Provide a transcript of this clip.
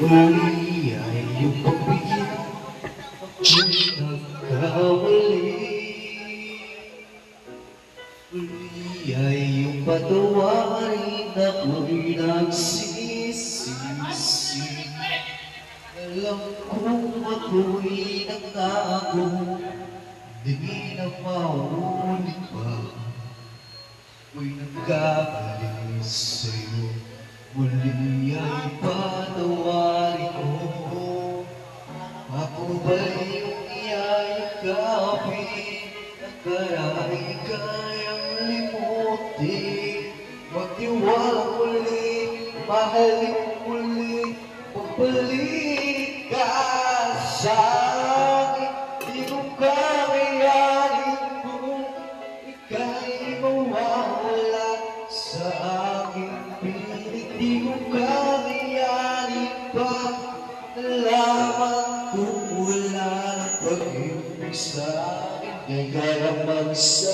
Mali ay iyong pagbigyan ako'y nagkamali. Mali ay iyong patawarin ako'y nagsisisi. Alam kong ako'y nangako, di na mauulit pa. Ako'y nagkamali sa'yo, muli ay patawarin mo. Ako ba'y iyong iyayakapin, nakara'y kayang limutin. Magtiwala muli, mahalin muli, pagbalik ka sa'kin. Di ko kakayanin kung ika'y mawawala sa aking piling. Di ko kakayanin pa, nalaman kung wala ng pag-ibig sa'kin. Kaya magsa